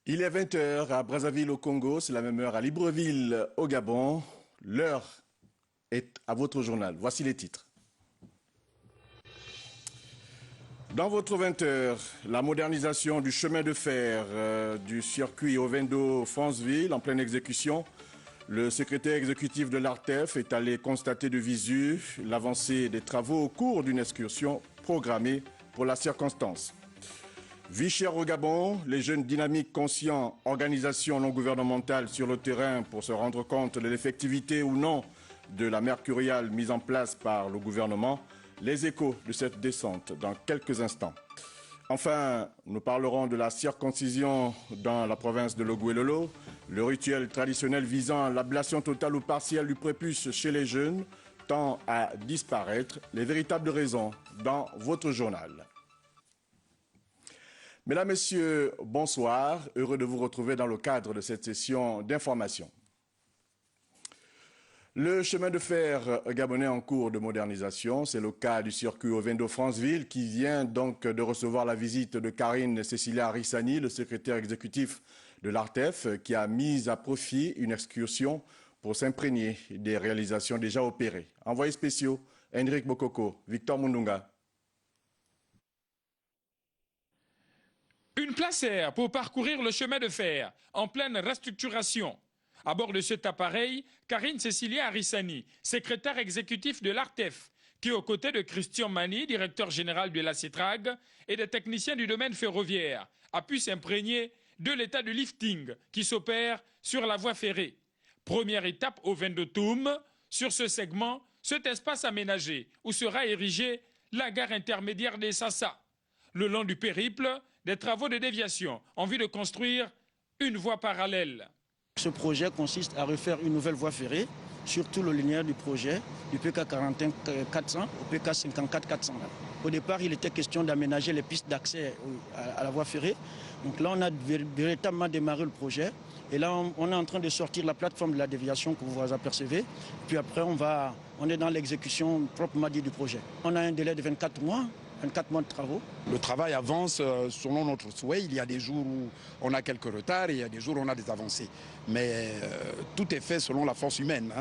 Il est 20 heures à Brazzaville au Congo, c'est la même heure à Libreville au Gabon. L'heure est à votre journal. Voici les titres. Dans votre 20 heures, la modernisation du chemin de fer du circuit Ovendo-Franceville en pleine exécution. Le secrétaire exécutif de l'ARTEF est allé constater de visu l'avancée des travaux au cours d'une excursion programmée pour la circonstance. Vie chère au Gabon, les jeunes dynamiques conscients, organisations non gouvernementales sur le terrain pour se rendre compte de l'effectivité ou non de la mercuriale mise en place par le gouvernement. Les échos de cette descente dans quelques instants. Enfin, nous parlerons de la circoncision dans la province de Logouelolo, le rituel traditionnel visant l'ablation totale ou partielle du prépuce chez les jeunes tend à disparaître. Les véritables raisons dans votre journal. Mesdames, Messieurs, bonsoir. Heureux de vous retrouver dans le cadre de cette session d'information. Le chemin de fer gabonais en cours de modernisation, c'est le cas du circuit Ovendo-Franceville qui vient donc de recevoir la visite de Karine Cécilia Arissani, le secrétaire exécutif de l'ARTEF, qui a mis à profit une excursion pour s'imprégner des réalisations déjà opérées. Envoyés spéciaux, Henrik Bokoko, Victor Mundunga. Une placère pour parcourir le chemin de fer en pleine restructuration. À bord de cet appareil, Karine Cécilia Arissani, secrétaire exécutif de l'ARTEF, qui aux côtés de Christian Mani, directeur général de la CETRAG, et des techniciens du domaine ferroviaire, a pu s'imprégner de l'état de lifting qui s'opère sur la voie ferrée. Première étape au Vendotoum, sur ce segment, cet espace aménagé où sera érigée la gare intermédiaire des Sassa. Le long du périple, des travaux de déviation en vue de construire une voie parallèle. Ce projet consiste à refaire une nouvelle voie ferrée sur tout le linéaire du projet, du PK 41-400 au PK 54-400. Au départ, il était question d'aménager les pistes d'accès à la voie ferrée. Donc là, on a véritablement démarré le projet. Et là, on est en train de sortir la plateforme de la déviation que vous apercevez. Puis après, on est dans l'exécution proprement dit du projet. On a un délai de 24 mois. 24 mois de travaux. Le travail avance selon notre souhait. Il y a des jours où on a quelques retards et il y a des jours où on a des avancées. Mais tout est fait selon la force humaine.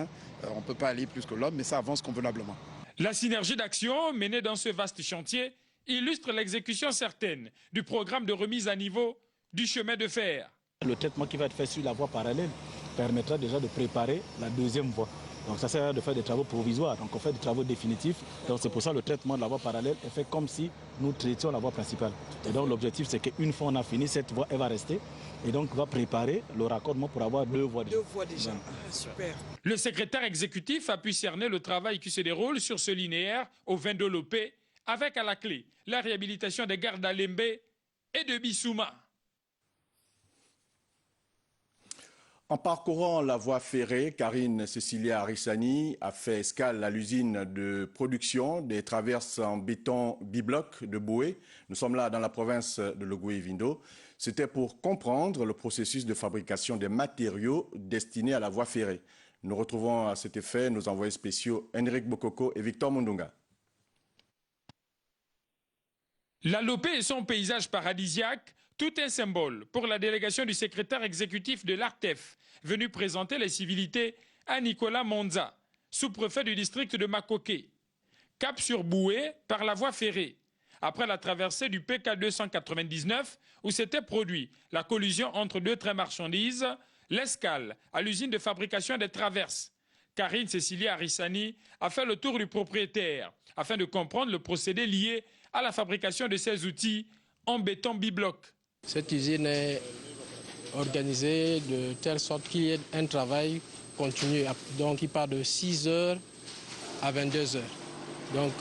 On ne peut pas aller plus que l'homme, mais ça avance convenablement. La synergie d'action menée dans ce vaste chantier illustre l'exécution certaine du programme de remise à niveau du chemin de fer. Le traitement qui va être fait sur la voie parallèle permettra déjà de préparer la deuxième voie. Donc ça sert de faire des travaux provisoires, donc on fait des travaux définitifs. Donc c'est pour ça que le traitement de la voie parallèle est fait comme si nous traitions la voie principale. Et donc l'objectif c'est qu'une fois on a fini, cette voie elle va rester et donc on va préparer le raccordement pour avoir deux voies déjà. Deux voies déjà, super. Le secrétaire exécutif a pu cerner le travail qui se déroule sur ce linéaire au Vendo-Lopé, avec à la clé la réhabilitation des gares d'Alembe et de Bissouma. En parcourant la voie ferrée, Karine Cécilia Arissani a fait escale à l'usine de production des traverses en béton bibloc de Boué. Nous sommes là dans la province de Logoué-Vindo. C'était pour comprendre le processus de fabrication des matériaux destinés à la voie ferrée. Nous retrouvons à cet effet nos envoyés spéciaux Henrik Bokoko et Victor Mundunga. La Lopé et son paysage paradisiaque, tout un symbole pour la délégation du secrétaire exécutif de l'ARTEF, venu présenter les civilités à Nicolas Monza, sous-préfet du district de Makoké. Cap sur Boué par la voie ferrée. Après la traversée du PK 299, où s'était produit la collision entre deux trains marchandises, l'escale à l'usine de fabrication des traverses. Karine Cécilia Arissani a fait le tour du propriétaire afin de comprendre le procédé lié à la fabrication de ces outils en béton bibloc. Cette usine est organisée de telle sorte qu'il y ait un travail continu, donc il part de 6 heures à 22 heures. Donc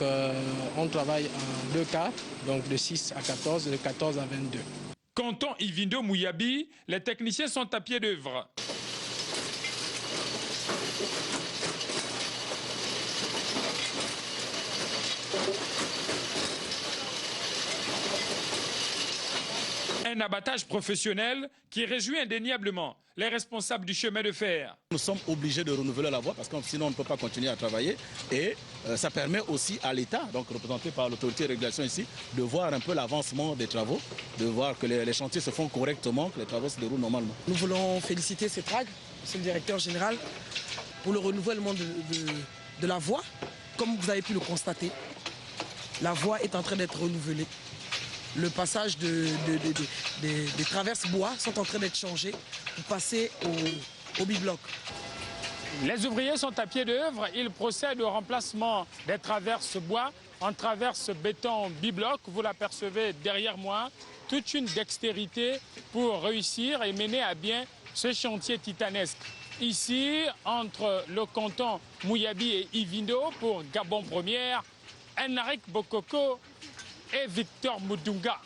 on travaille en deux quarts, donc de 6 à 14 et de 14 à 22. Canton Ivindo Mouyabi, les techniciens sont à pied d'œuvre. Un abattage professionnel qui réjouit indéniablement les responsables du chemin de fer. Nous sommes obligés de renouveler la voie parce que sinon on ne peut pas continuer à travailler. Et ça permet aussi à l'État, donc représenté par l'autorité de régulation ici, de voir un peu l'avancement des travaux, de voir que les chantiers se font correctement, que les travaux se déroulent normalement. Nous voulons féliciter CETRAG, monsieur le directeur général, pour le renouvellement de la voie. Comme vous avez pu le constater, la voie est en train d'être renouvelée. Le passage des traverses bois sont en train d'être changés pour passer au bibloc. Les ouvriers sont à pied d'œuvre. Ils procèdent au remplacement des traverses bois en traverses béton bibloc. Vous l'apercevez derrière moi. Toute une dextérité pour réussir et mener à bien ce chantier titanesque. Ici, entre le canton Mouyabi et Ivindo pour Gabon Première, Enric Bokoko et Victor Moudunga.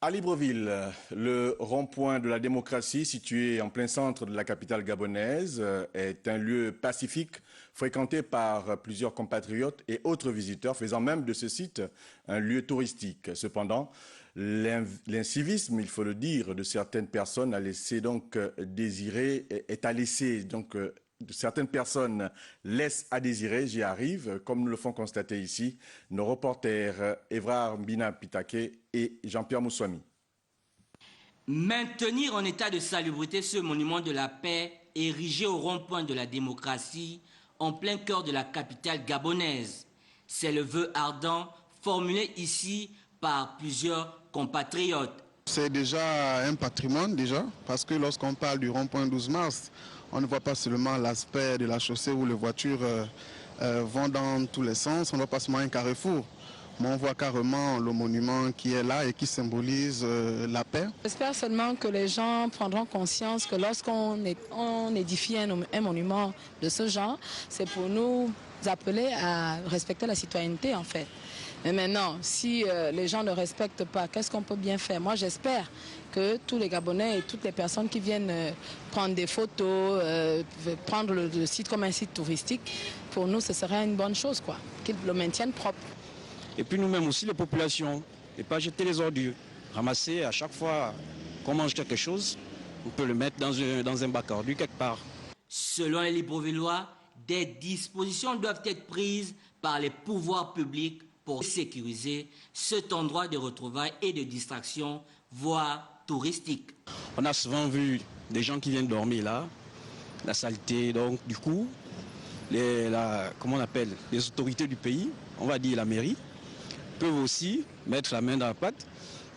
À Libreville, le rond-point de la démocratie, situé en plein centre de la capitale gabonaise, est un lieu pacifique fréquenté par plusieurs compatriotes et autres visiteurs, faisant même de ce site un lieu touristique. Cependant, l'incivisme, il faut le dire, de certaines personnes a laissé donc désirer, est à laisser donc certaines personnes laissent à désirer, j'y arrive, comme nous le font constater ici nos reporters Évrard Mbina Pitake et Jean-Pierre Moussouami. Maintenir en état de salubrité ce monument de la paix érigé au rond-point de la démocratie en plein cœur de la capitale gabonaise. C'est le vœu ardent formulé ici par plusieurs compatriotes. C'est déjà un patrimoine parce que lorsqu'on parle du rond-point 12 mars, on ne voit pas seulement l'aspect de la chaussée où les voitures vont dans tous les sens, on ne voit pas seulement un carrefour, mais on voit carrément le monument qui est là et qui symbolise la paix. J'espère seulement que les gens prendront conscience que lorsqu'on édifie un monument de ce genre, c'est pour nous appeler à respecter la citoyenneté en fait. Mais maintenant, si les gens ne respectent pas, qu'est-ce qu'on peut bien faire? Moi, j'espère que tous les Gabonais et toutes les personnes qui viennent prendre des photos, prendre le site comme un site touristique, pour nous, ce serait une bonne chose, quoi, qu'ils le maintiennent propre. Et puis nous-mêmes aussi, les populations, et pas jeter les ordures. Ramasser à chaque fois qu'on mange quelque chose, on peut le mettre dans un bac ordu quelque part. Selon les Librevillois, des dispositions doivent être prises par les pouvoirs publics pour sécuriser cet endroit de retrouvailles et de distraction, voire touristique. On a souvent vu des gens qui viennent dormir là, la saleté, donc du coup, les autorités du pays, on va dire la mairie, peuvent aussi mettre la main dans la pâte,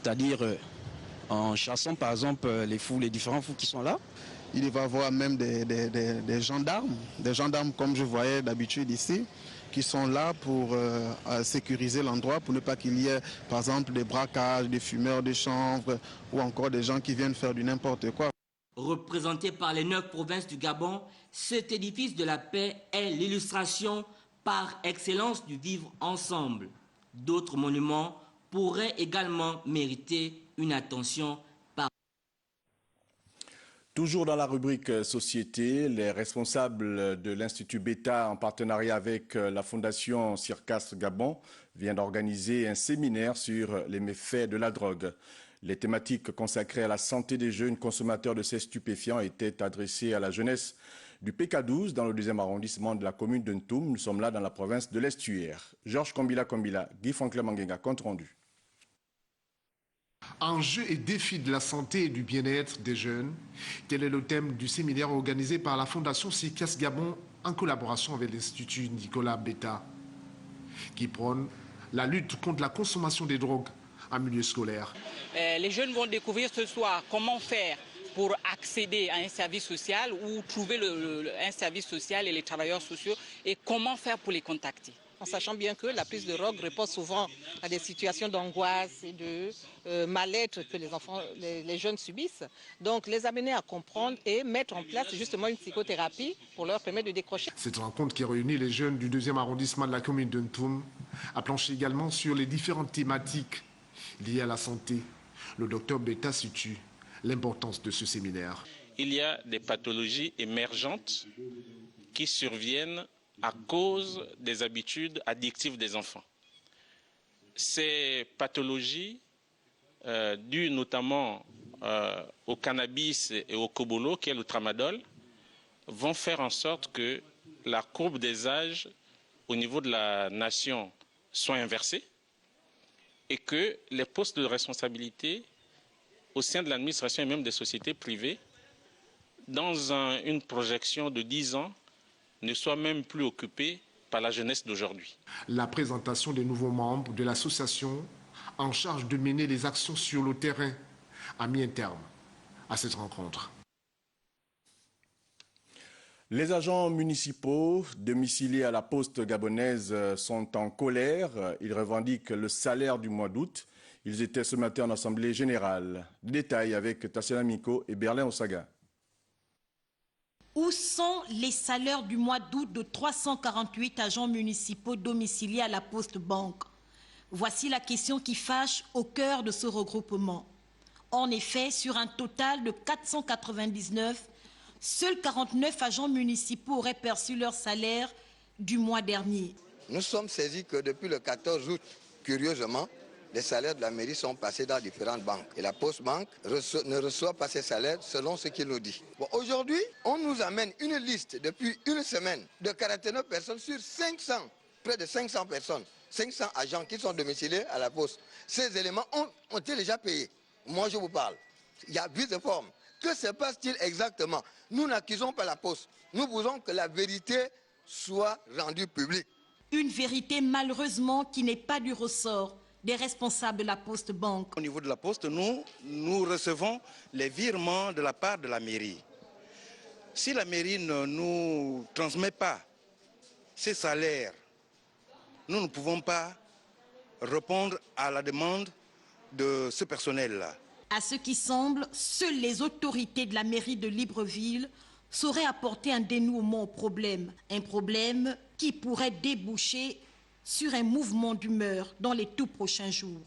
c'est-à-dire en chassant par exemple les différents fous qui sont là. Il va y avoir même des gendarmes comme je voyais d'habitude ici, qui sont là pour sécuriser l'endroit, pour ne pas qu'il y ait par exemple des braquages, des fumeurs de chanvre ou encore des gens qui viennent faire du n'importe quoi. Représenté par les 9 provinces du Gabon, cet édifice de la paix est l'illustration par excellence du vivre ensemble. D'autres monuments pourraient également mériter une attention particulière. Toujours dans la rubrique Société, les responsables de l'Institut Beta, en partenariat avec la Fondation Circas Gabon, viennent d'organiser un séminaire sur les méfaits de la drogue. Les thématiques consacrées à la santé des jeunes consommateurs de ces stupéfiants étaient adressées à la jeunesse du PK12 dans le 2e arrondissement de la commune de Ntoum. Nous sommes là dans la province de l'Estuaire. Georges Kombila, Guy Franklin Mangenga, compte rendu. Enjeux et défis de la santé et du bien-être des jeunes, tel est le thème du séminaire organisé par la Fondation Circas Gabon en collaboration avec l'Institut Nicolas Beta, qui prône la lutte contre la consommation des drogues en milieu scolaire. Les jeunes vont découvrir ce soir comment faire pour accéder à un service social ou trouver un service social et les travailleurs sociaux et comment faire pour les contacter. En sachant bien que la prise de drogue répond souvent à des situations d'angoisse et de mal-être que les jeunes subissent. Donc les amener à comprendre et mettre en place justement une psychothérapie pour leur permettre de décrocher. Cette rencontre qui réunit les jeunes du 2e arrondissement de la commune de Ntoum a planché également sur les différentes thématiques liées à la santé. Le docteur Beta situe l'importance de ce séminaire. Il y a des pathologies émergentes qui surviennent à cause des habitudes addictives des enfants. Ces pathologies dues notamment au cannabis et au cobolo, qui est le tramadol, vont faire en sorte que la courbe des âges au niveau de la nation soit inversée et que les postes de responsabilité au sein de l'administration et même des sociétés privées, dans une projection de 10 ans, ne soient même plus occupés par la jeunesse d'aujourd'hui. La présentation des nouveaux membres de l'association en charge de mener les actions sur le terrain a mis un terme à cette rencontre. Les agents municipaux domiciliés à la poste gabonaise sont en colère. Ils revendiquent le salaire du mois d'août. Ils étaient ce matin en assemblée générale. Détails avec Tassiana Miko et Berlin Osaga. Où sont les salaires du mois d'août de 348 agents municipaux domiciliés à la Poste Banque? Voici la question qui fâche au cœur de ce regroupement. En effet, sur un total de 499, seuls 49 agents municipaux auraient perçu leur salaire du mois dernier. Nous sommes saisis que depuis le 14 août, curieusement, les salaires de la mairie sont passés dans différentes banques. Et la Poste Banque ne reçoit pas ces salaires selon ce qu'il nous dit. Bon, aujourd'hui, on nous amène une liste depuis une semaine de 49 personnes sur 500, près de 500 personnes, 500 agents qui sont domiciliés à la Poste. Ces éléments ont été déjà payés. Moi, je vous parle. Il y a vice de forme. Que se passe-t-il exactement? Nous n'accusons pas la Poste. Nous voulons que la vérité soit rendue publique. Une vérité malheureusement qui n'est pas du ressort des responsables de la Poste Banque. Au niveau de la Poste, nous recevons les virements de la part de la mairie. Si la mairie ne nous transmet pas ces salaires, nous ne pouvons pas répondre à la demande de ce personnel-là. À ce qui semble, seules les autorités de la mairie de Libreville sauraient apporter un dénouement au problème. Un problème qui pourrait déboucher sur un mouvement d'humeur dans les tout prochains jours.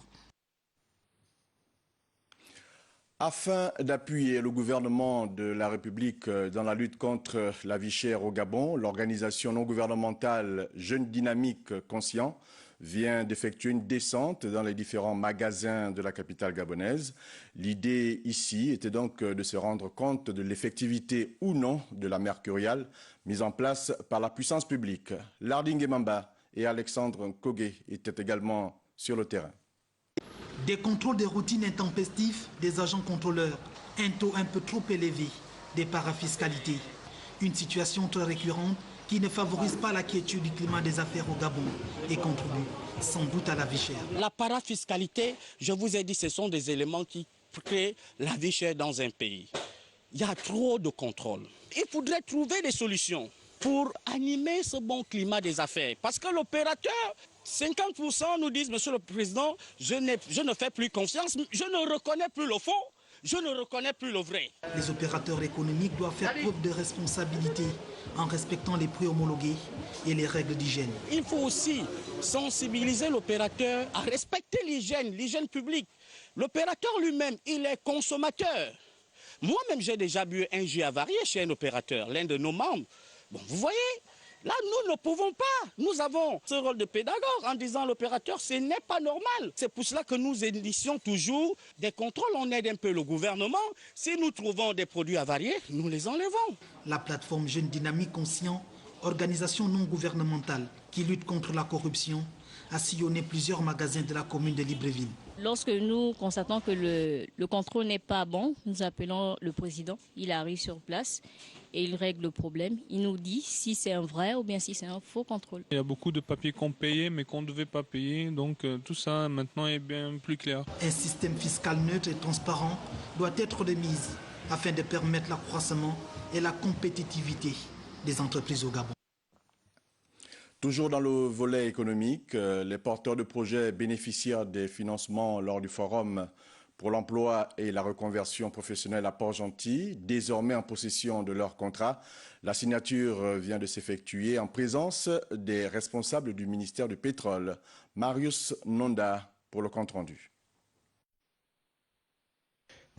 Afin d'appuyer le gouvernement de la République dans la lutte contre la vie chère au Gabon, l'organisation non gouvernementale Jeunes Dynamiques Conscients vient d'effectuer une descente dans les différents magasins de la capitale gabonaise. L'idée ici était donc de se rendre compte de l'effectivité ou non de la mercuriale mise en place par la puissance publique. Larding Mamba et Alexandre Kogué étaient également sur le terrain. Des contrôles de routine intempestifs des agents contrôleurs, un taux un peu trop élevé des parafiscalités. Une situation très récurrente qui ne favorise pas la quiétude du climat des affaires au Gabon et contribue sans doute à la vie chère. La parafiscalité, je vous ai dit, ce sont des éléments qui créent la vie chère dans un pays. Il y a trop de contrôles. Il faudrait trouver des solutions pour animer ce bon climat des affaires. Parce que l'opérateur, 50% nous disent, Monsieur le Président, je ne fais plus confiance, je ne reconnais plus le faux, je ne reconnais plus le vrai. Les opérateurs économiques doivent faire preuve de responsabilité en respectant les prix homologués et les règles d'hygiène. Il faut aussi sensibiliser l'opérateur à respecter l'hygiène publique. L'opérateur lui-même, il est consommateur. Moi-même, j'ai déjà bu un jus avarié chez un opérateur, l'un de nos membres. Bon, vous voyez, là, nous ne pouvons pas. Nous avons ce rôle de pédagogue en disant à l'opérateur, ce n'est pas normal. C'est pour cela que nous initions toujours des contrôles. On aide un peu le gouvernement. Si nous trouvons des produits avariés, nous les enlevons. La plateforme Jeunes Dynamiques Conscients, organisation non gouvernementale qui lutte contre la corruption, a sillonné plusieurs magasins de la commune de Libreville. Lorsque nous constatons que le contrôle n'est pas bon, nous appelons le président. Il arrive sur place et il règle le problème. Il nous dit si c'est un vrai ou bien si c'est un faux contrôle. Il y a beaucoup de papiers qu'on payait mais qu'on ne devait pas payer, donc tout ça maintenant est bien plus clair. Un système fiscal neutre et transparent doit être de mise afin de permettre l'accroissement et la compétitivité des entreprises au Gabon. Toujours dans le volet économique, les porteurs de projets bénéficiaires des financements lors du forum pour l'emploi et la reconversion professionnelle à Port-Gentil, désormais en possession de leur contrat. La signature vient de s'effectuer en présence des responsables du ministère du Pétrole. Marius Nonda pour le compte-rendu.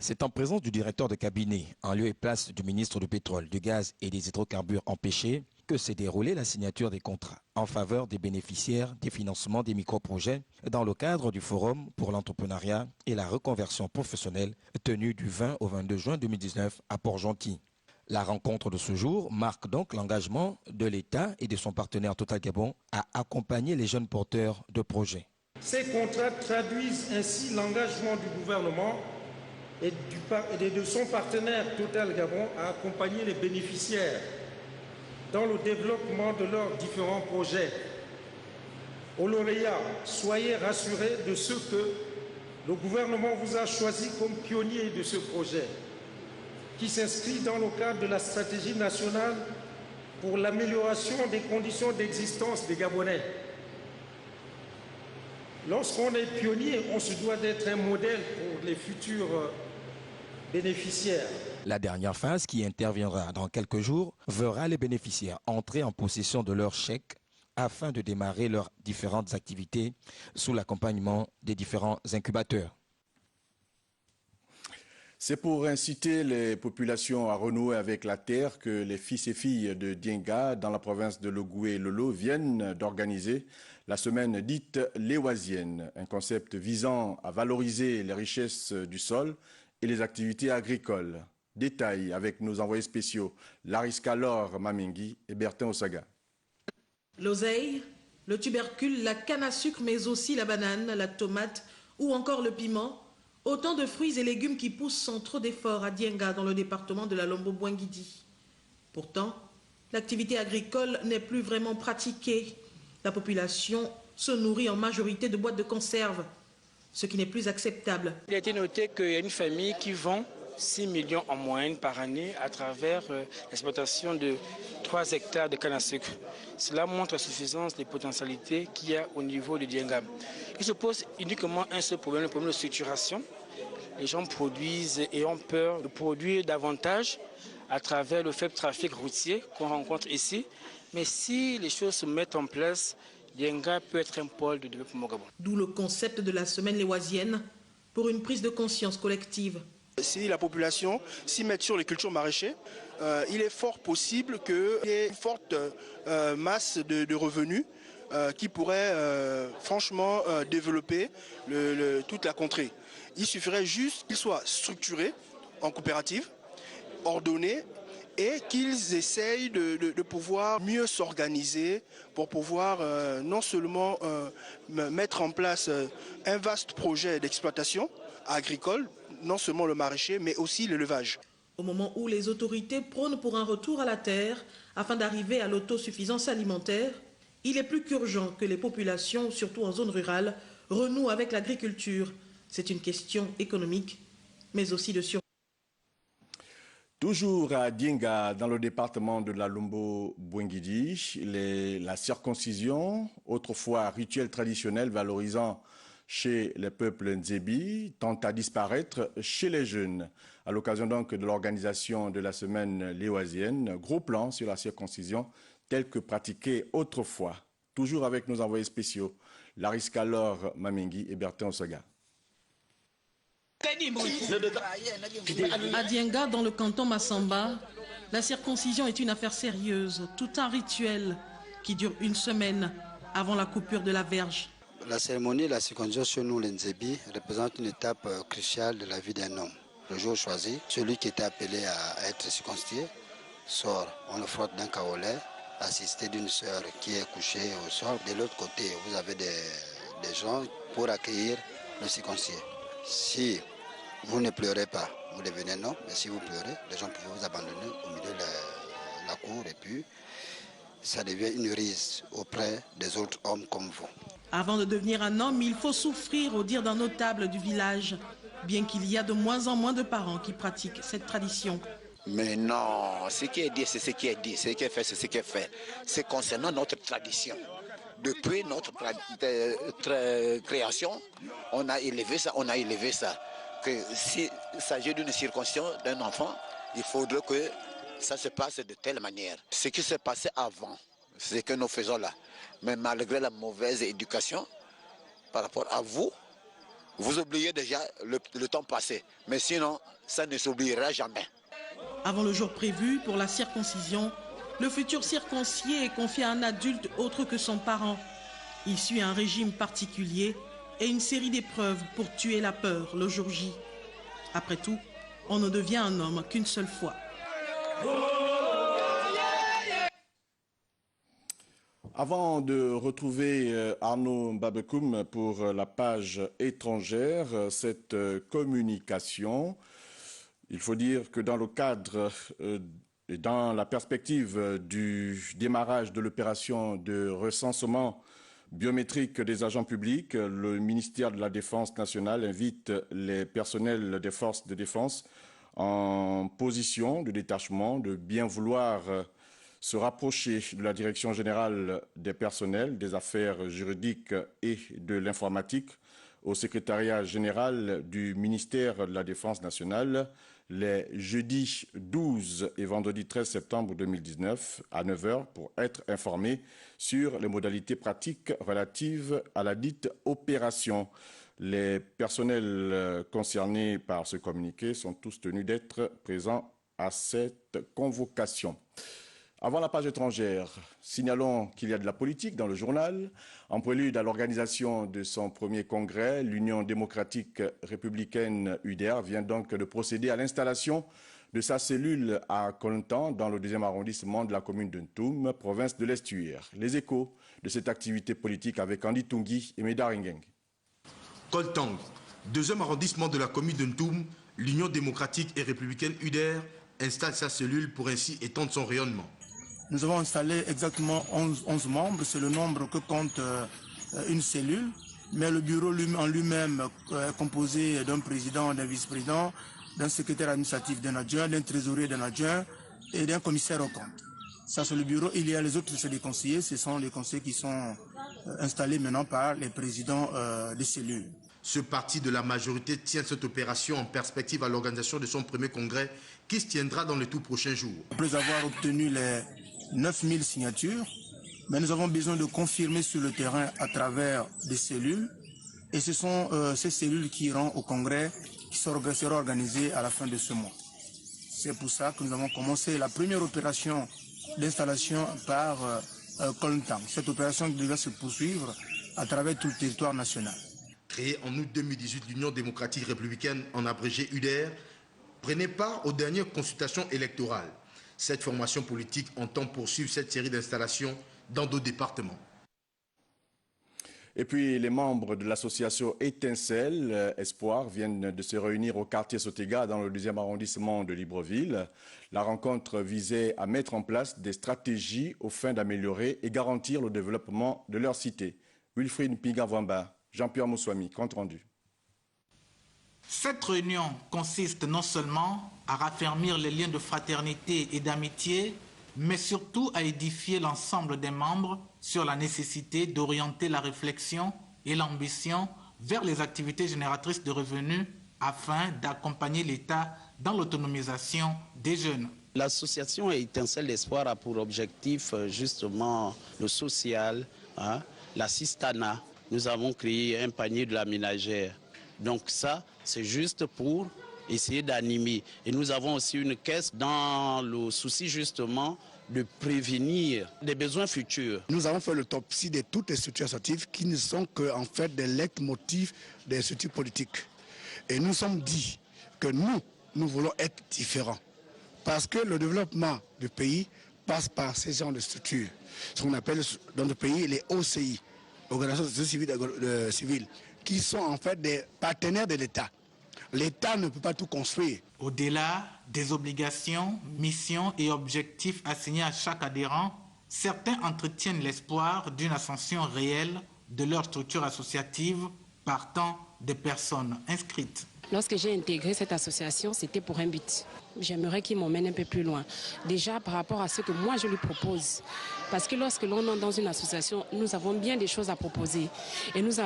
C'est en présence du directeur de cabinet, en lieu et place du ministre du Pétrole, du Gaz et des Hydrocarbures empêchés, que s'est déroulée la signature des contrats en faveur des bénéficiaires des financements des microprojets dans le cadre du Forum pour l'entrepreneuriat et la reconversion professionnelle tenu du 20 au 22 juin 2019 à Port-Gentil. La rencontre de ce jour marque donc l'engagement de l'État et de son partenaire Total Gabon à accompagner les jeunes porteurs de projets. Ces contrats traduisent ainsi l'engagement du gouvernement et de son partenaire Total Gabon à accompagner les bénéficiaires dans le développement de leurs différents projets. Aux lauréats, soyez rassurés de ce que le gouvernement vous a choisi comme pionnier de ce projet, qui s'inscrit dans le cadre de la stratégie nationale pour l'amélioration des conditions d'existence des Gabonais. Lorsqu'on est pionnier, on se doit d'être un modèle pour les futurs bénéficiaires. La dernière phase, qui interviendra dans quelques jours, verra les bénéficiaires entrer en possession de leur chèque afin de démarrer leurs différentes activités sous l'accompagnement des différents incubateurs. C'est pour inciter les populations à renouer avec la terre que les fils et filles de Dienga, dans la province de Logoué-Lolo, viennent d'organiser la semaine dite léoisienne, un concept visant à valoriser les richesses du sol et les activités agricoles. Détail avec nos envoyés spéciaux Lariska Laure Mamengi et Bertin Osaga. L'oseille, le tubercule, la canne à sucre, mais aussi la banane, la tomate ou encore le piment, autant de fruits et légumes qui poussent sans trop d'efforts à Dienga dans le département de la Lombo-Boinguidi. Pourtant, l'activité agricole n'est plus vraiment pratiquée. La population se nourrit en majorité de boîtes de conserve, ce qui n'est plus acceptable. Il a été noté qu'il y a une famille qui vend 6 millions en moyenne par année à travers l'exploitation de 3 hectares de canne à sucre. Cela montre la suffisance des potentialités qu'il y a au niveau de Dienga. Il se pose uniquement un seul problème, le problème de structuration. Les gens produisent et ont peur de produire davantage à travers le faible trafic routier qu'on rencontre ici. Mais si les choses se mettent en place, Dienga peut être un pôle de développement au Gabon. D'où le concept de la semaine léoisienne pour une prise de conscience collective. Si la population s'y met sur les cultures maraîchères, il est fort possible qu'il y ait une forte masse de revenus qui pourrait franchement développer toute la contrée. Il suffirait juste qu'ils soient structurés en coopérative, ordonnés, et qu'ils essayent de pouvoir mieux s'organiser pour pouvoir non seulement mettre en place un vaste projet d'exploitation agricole, non seulement le maraîcher, mais aussi l'élevage. Au moment où les autorités prônent pour un retour à la terre afin d'arriver à l'autosuffisance alimentaire, il est plus qu'urgent que les populations, surtout en zone rurale, renouent avec l'agriculture. C'est une question économique, mais aussi de survie. Toujours à Dienga, dans le département de la Lombo-Boinguidi, la circoncision, autrefois rituel traditionnel valorisant chez les peuples Nzebi, tente à disparaître chez les jeunes. À l'occasion donc de l'organisation de la semaine léoisienne, gros plan sur la circoncision tel que pratiqué autrefois. Toujours avec nos envoyés spéciaux, Lariska Laure Mamengi et Bertin Osaga. À Dienga, dans le canton Massamba, la circoncision est une affaire sérieuse, tout un rituel qui dure une semaine avant la coupure de la verge. La cérémonie de la circoncision chez nous, les Nzebi, représente une étape cruciale de la vie d'un homme. Le jour choisi, celui qui était appelé à être circoncisé sort, on le frotte d'un kaolais, assisté d'une sœur qui est couchée au sol. De l'autre côté, vous avez des gens pour accueillir le circoncis. Si vous ne pleurez pas, vous devenez non, mais si vous pleurez, les gens peuvent vous abandonner au milieu de la cour et puis ça devient une rise auprès des autres hommes comme vous. Avant de devenir un homme, il faut souffrir, au dire d'un notable du village, bien qu'il y a de moins en moins de parents qui pratiquent cette tradition. Mais non, ce qui est dit, c'est ce qui est dit, ce qui est fait, c'est ce qui est fait. C'est concernant notre tradition. Depuis notre création, on a élevé ça, Que s'il s'agit d'une circoncision d'un enfant, il faudrait que ça se passe de telle manière. Ce qui s'est passé avant, c'est ce que nous faisons là. Mais malgré la mauvaise éducation par rapport à vous, vous oubliez déjà le temps passé. Mais sinon, ça ne s'oubliera jamais. Avant le jour prévu pour la circoncision, le futur circoncié est confié à un adulte autre que son parent. Il suit un régime particulier et une série d'épreuves pour tuer la peur le jour J. Après tout, on ne devient un homme qu'une seule fois. Avant de retrouver Arnaud Babekoum pour la page étrangère, cette communication, il faut dire que dans le cadre et dans la perspective du démarrage de l'opération de recensement biométrique des agents publics, le ministère de la Défense nationale invite les personnels des forces de défense en position de détachement de bien vouloir se rapprocher de la Direction générale des personnels, des affaires juridiques et de l'informatique au secrétariat général du ministère de la Défense nationale les jeudis 12 et vendredi 13 septembre 2019 à 9 h pour être informés sur les modalités pratiques relatives à la dite opération. Les personnels concernés par ce communiqué sont tous tenus d'être présents à cette convocation. Avant la page étrangère, signalons qu'il y a de la politique dans le journal. En prélude à l'organisation de son premier congrès, l'Union démocratique républicaine UDR vient donc de procéder à l'installation de sa cellule à Kolntang, dans le 2e arrondissement de la commune de Ntoum, province de l'Estuaire. Les échos de cette activité politique avec Andy Tungi et Médard Ngeng. Kolntang, 2e arrondissement de la commune de Ntoum, l'Union démocratique et républicaine UDR installe sa cellule pour ainsi étendre son rayonnement. Nous avons installé exactement 11 membres, c'est le nombre que compte une cellule, mais le bureau en lui-même est composé d'un président, d'un vice-président, d'un secrétaire administratif, d'un adjoint, d'un trésorier, d'un adjoint et d'un commissaire au compte. Ça c'est le bureau. Il y a les autres, c'est des conseillers, ce sont les conseillers qui sont installés maintenant par les présidents des cellules. Ce parti de la majorité tient cette opération en perspective à l'organisation de son premier congrès qui se tiendra dans les tout prochains jours. Après avoir obtenu les 9000 signatures, mais nous avons besoin de confirmer sur le terrain à travers des cellules. Et ce sont ces cellules qui iront au congrès qui sera organisé à la fin de ce mois. C'est pour ça que nous avons commencé la première opération d'installation par Kolntang. Cette opération devait se poursuivre à travers tout le territoire national. Créée en août 2018, l'Union démocratique républicaine, en abrégé UDR, prenait part aux dernières consultations électorales. Cette formation politique entend poursuivre cette série d'installations dans d'autres départements. Et puis, les membres de l'association Étincelle Espoir viennent de se réunir au quartier Sotega dans le 2e arrondissement de Libreville. La rencontre visait à mettre en place des stratégies aux fins d'améliorer et garantir le développement de leur cité. Wilfried Mpingavamba, Jean-Pierre Moussouami, compte rendu. Cette réunion consiste non seulement à raffermir les liens de fraternité et d'amitié, mais surtout à édifier l'ensemble des membres sur la nécessité d'orienter la réflexion et l'ambition vers les activités génératrices de revenus afin d'accompagner l'État dans l'autonomisation des jeunes. L'association Étincelle d'Espoir a pour objectif justement le social, l'assistanat. Nous avons créé un panier de la ménagère. Donc ça, c'est juste pour essayer d'animer. Et nous avons aussi une caisse dans le souci justement de prévenir des besoins futurs. Nous avons fait l'autopsie de toutes les structures associatives qui ne sont qu'en fait des leitmotifs des structures politiques. Et nous sommes dit que nous voulons être différents. Parce que le développement du pays passe par ces genres de structures. Ce qu'on appelle dans le pays les OCI, Organisations de société civile, qui sont en fait des partenaires de l'État. L'État ne peut pas tout construire. Au-delà des obligations, missions et objectifs assignés à chaque adhérent, certains entretiennent l'espoir d'une ascension réelle de leur structure associative partant des personnes inscrites. Lorsque j'ai intégré cette association, c'était pour un but. J'aimerais qu'il m'emmène un peu plus loin. Déjà par rapport à ce que moi je lui propose. Parce que lorsque l'on entre dans une association, nous avons bien des choses à proposer. Et nous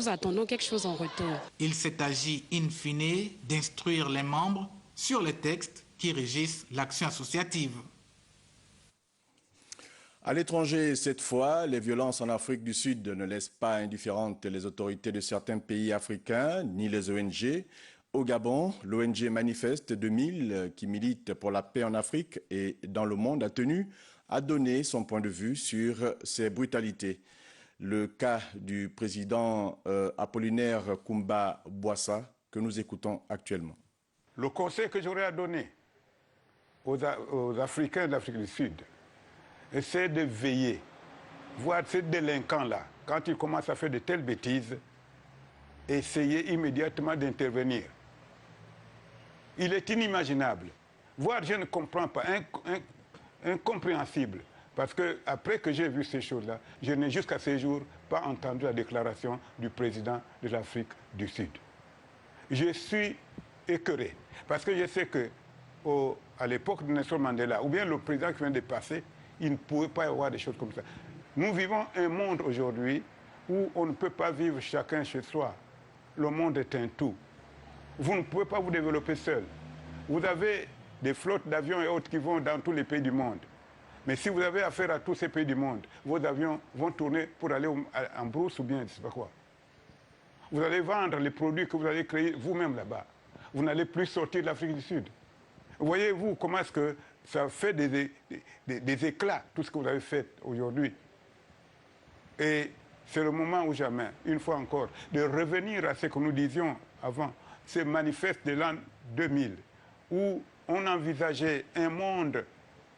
attendons quelque chose en retour. Il s'est agi in fine d'instruire les membres sur les textes qui régissent l'action associative. À l'étranger, cette fois, les violences en Afrique du Sud ne laissent pas indifférentes les autorités de certains pays africains, ni les ONG. Au Gabon, l'ONG Manifeste 2000, qui milite pour la paix en Afrique et dans le monde, a tenu à donner son point de vue sur ces brutalités. Le cas du président Apollinaire Koumba Boissa, que nous écoutons actuellement. Le conseil que j'aurais à donner aux Africains d'Afrique du Sud, c'est de veiller, voir ces délinquants-là, quand ils commencent à faire de telles bêtises, essayer immédiatement d'intervenir. Il est inimaginable, voire je ne comprends pas, incompréhensible, parce que après que j'ai vu ces choses-là, je n'ai jusqu'à ce jour pas entendu la déclaration du président de l'Afrique du Sud. Je suis écœuré, parce que je sais que à l'époque de Nelson Mandela, ou bien le président qui vient de passer, il ne pouvait pas y avoir des choses comme ça. Nous vivons un monde aujourd'hui où on ne peut pas vivre chacun chez soi. Le monde est un tout. Vous ne pouvez pas vous développer seul. Vous avez des flottes d'avions et autres qui vont dans tous les pays du monde. Mais si vous avez affaire à tous ces pays du monde, vos avions vont tourner pour aller en brousse ou bien je ne sais pas quoi. Vous allez vendre les produits que vous allez créer vous-même là-bas. Vous n'allez plus sortir de l'Afrique du Sud. Voyez-vous comment est-ce que ça fait des éclats, tout ce que vous avez fait aujourd'hui. Et c'est le moment ou jamais, une fois encore, de revenir à ce que nous disions avant, ces manifestes de l'an 2000, où on envisageait un monde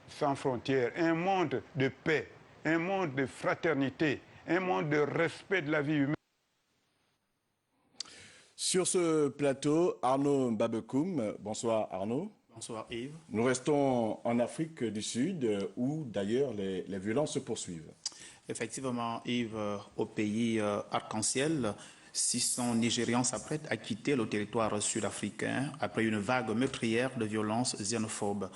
sans frontières, un monde de paix, un monde de fraternité, un monde de respect de la vie humaine. Sur ce plateau, Arnaud Mbabekoum. Bonsoir Arnaud. Bonsoir Yves. Nous restons en Afrique du Sud où d'ailleurs les violences se poursuivent. Effectivement Yves, au pays arc-en-ciel, 600 Nigérians s'apprêtent à quitter le territoire sud-africain après une vague meurtrière de violences xénophobes.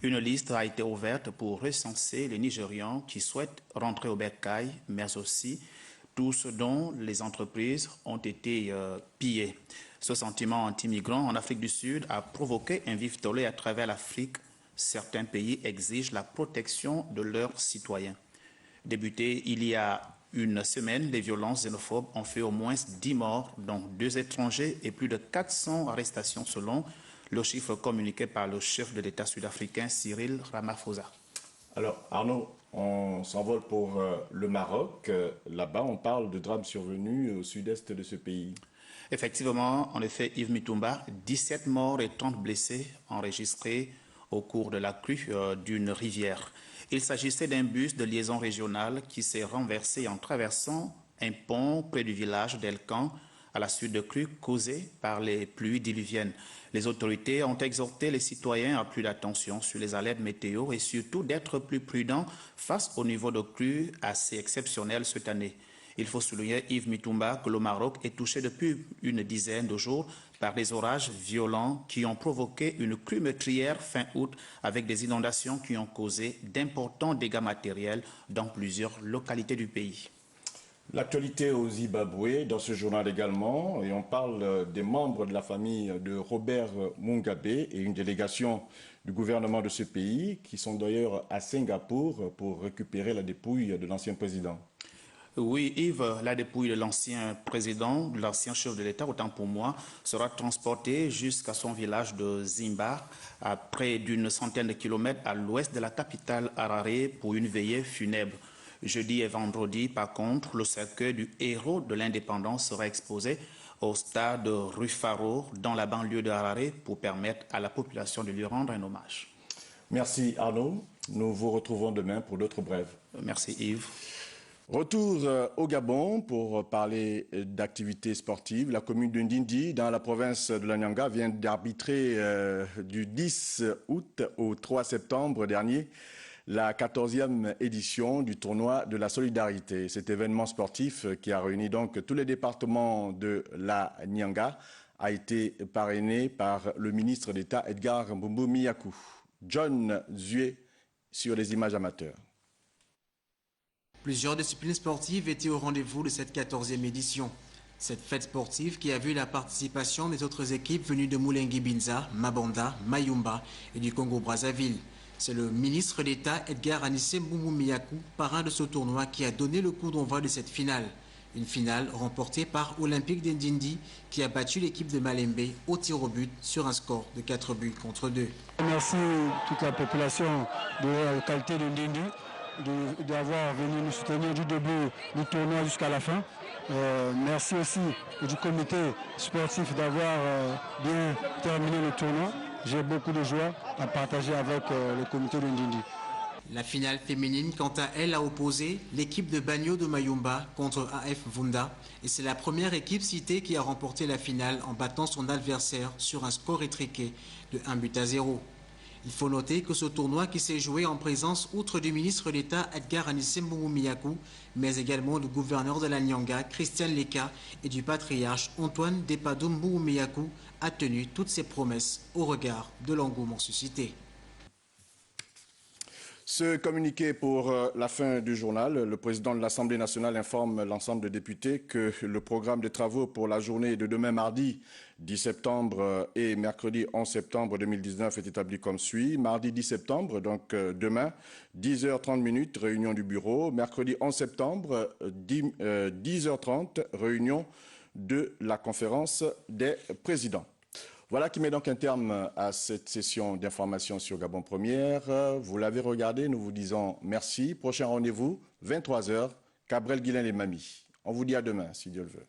Une liste a été ouverte pour recenser les Nigérians qui souhaitent rentrer au bercail, mais aussi tous ceux dont les entreprises ont été pillées. Ce sentiment anti-migrant en Afrique du Sud a provoqué un vif tollé à travers l'Afrique. Certains pays exigent la protection de leurs citoyens. Débuté il y a une semaine, les violences xénophobes ont fait au moins 10 morts, dont 2 étrangers et plus de 400 arrestations selon le chiffre communiqué par le chef de l'État sud-africain Cyril Ramaphosa. Alors Arnaud, on s'envole pour le Maroc. Là-bas, on parle de drames survenus au sud-est de ce pays. Effectivement, en effet, Yves Mitumba, 17 morts et 30 blessés enregistrés au cours de la crue d'une rivière. Il s'agissait d'un bus de liaison régionale qui s'est renversé en traversant un pont près du village d'Elkan à la suite de crues causées par les pluies diluviennes. Les autorités ont exhorté les citoyens à plus d'attention sur les alertes météo et surtout d'être plus prudents face au niveau de crue assez exceptionnel cette année. Il faut souligner, Yves Mitumba, que le Maroc est touché depuis une dizaine de jours par des orages violents qui ont provoqué une crue meurtrière fin août avec des inondations qui ont causé d'importants dégâts matériels dans plusieurs localités du pays. L'actualité au Zimbabwe, dans ce journal également, et on parle des membres de la famille de Robert Mugabe et une délégation du gouvernement de ce pays qui sont d'ailleurs à Singapour pour récupérer la dépouille de l'ancien président. Oui, Yves, la dépouille de l'ancien président, de l'ancien chef de l'État, autant pour moi, sera transportée jusqu'à son village de Zimba, à près d'une centaine de kilomètres à l'ouest de la capitale Harare, pour une veillée funèbre. Jeudi et vendredi, par contre, le cercueil du héros de l'indépendance sera exposé au stade Rufaro, dans la banlieue de Harare, pour permettre à la population de lui rendre un hommage. Merci Arnaud. Nous vous retrouvons demain pour d'autres brèves. Merci Yves. Retour au Gabon pour parler d'activités sportives. La commune de Ndindi, dans la province de l'Anyanga, vient d'arbitrer du 10 août au 3 septembre dernier la 14e édition du tournoi de la solidarité. Cet événement sportif qui a réuni donc tous les départements de la Nyanga a été parrainé par le ministre d'État Edgar Mbumbu Miyakou. John Zue sur les images amateurs. Plusieurs disciplines sportives étaient au rendez-vous de cette 14e édition. Cette fête sportive qui a vu la participation des autres équipes venues de Moulengi Binza, Mabanda, Mayumba et du Congo-Brazzaville. C'est le ministre d'État Edgar Anissé Mboumoumyakou, parrain de ce tournoi, qui a donné le coup d'envoi de cette finale. Une finale remportée par Olympique d'Indindi qui a battu l'équipe de Malembe au tir au but sur un score de 4 buts contre 2. Merci toute la population de la localité d'Indindi d'avoir venu nous soutenir du début du tournoi jusqu'à la fin. Merci aussi du comité sportif d'avoir bien terminé le tournoi. J'ai beaucoup de joie à partager avec le comité d'Indindi. La finale féminine, quant à elle, a opposé l'équipe de Bagno de Mayumba contre AF Vunda. Et c'est la première équipe citée qui a remporté la finale en battant son adversaire sur un score étriqué de 1-0. Il faut noter que ce tournoi qui s'est joué en présence, outre du ministre d'État Edgar Anissé Mboumoumyakou, mais également du gouverneur de la Nyanga, Christian Leka, et du patriarche Antoine Depadou Mboumoumyakou, a tenu toutes ses promesses au regard de l'engouement suscité. Ce communiqué pour la fin du journal, le président de l'Assemblée nationale informe l'ensemble des députés que le programme de travaux pour la journée de demain mardi 10 septembre et mercredi 11 septembre 2019 est établi comme suit. Mardi 10 septembre, donc demain, 10h30, réunion du bureau. Mercredi 11 septembre, 10h30, réunion de la conférence des présidents. Voilà qui met donc un terme à cette session d'information sur Gabon Première. Vous l'avez regardé, nous vous disons merci. Prochain rendez-vous, 23h, Cabrel, Guilain et Mamie. On vous dit à demain, si Dieu le veut.